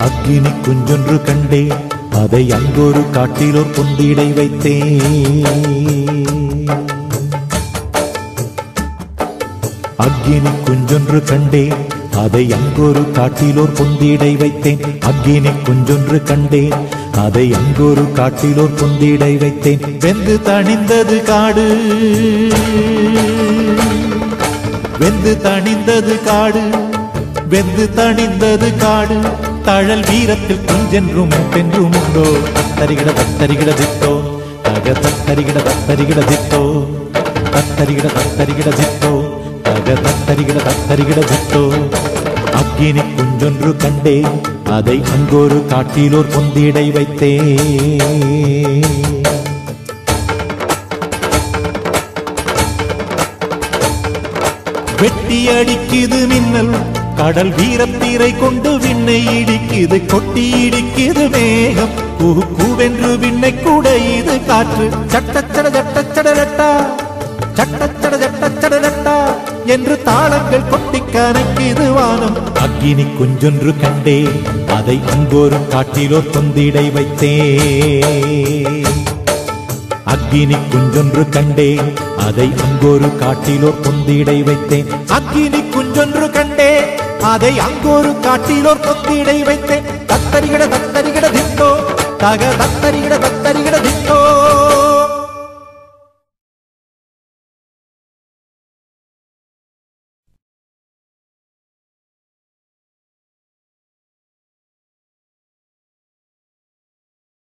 அக்கினி குஞ்சொன்று கண்டேன், அதை அங்கொரு காட்டிலோர் பொந்திடை வைத்தேன். அக்கினி குஞ்சொன்று கண்டேன், அதை அங்கொரு காட்டிலோர் பொந்திடை வைத்தேன். அக்கினி குஞ்சொன்று கண்டேன், அதை அங்கொரு காட்டிலோர் பொந்திடை வைத்தேன். வெந்து தணிந்தது காடு, வெந்து தணிந்தது காடு, வெந்து தணிந்தது காடு. தழல் வீரத்தில் குஞ்சென்றும் பென்றும் உண்டோ. தத்தரிகிட தத்தரிகிட தித்தோ, தக தத்தரிகிட தத்தரிகிட தித்தோ, தத்தரிகிட தத்தரிகிட தித்தோ, தக தத்தரிகிட தத்தரிகிட தித்தோ. அக்கினி குஞ்சொன்று கண்டேன், அதை அங்கொரு காட்டிலோர் பொந்திடை வைத்தேன். வெட்டி அடிக்குது மின்னல், கடல் வீரத்தீரை கொண்டு விண்ணை இடிக்குது, கொட்டி இடிக்குது மேகம். கூவென்று விண்ணை கூட இது காற்று. சட்டச்சட சட்டச்சடலட்டா, சட்டச்சட சட்டச்சடலட்டா என்று தாளங்கள் கொட்டி கணக்கிது வானம். அக்கினி குஞ்சொன்று கண்டேன், அதை அங்கொரு காட்டிலோர் பொந்திடை வைத்தேன். அக்கினி குஞ்சொன்று கண்டேன், அதை அங்கொரு காட்டிலோர் பொந்திடை வைத்தேன். அக்கினி குஞ்சொன்று கண்டேன், அதை அங்கொரு காட்டிலோர் பொந்திடை வைத்தேன். தத்தரிகிட தத்தரிகிட தித்தோ, தக தத்தரிகிட தத்தரிகிட தித்தோ.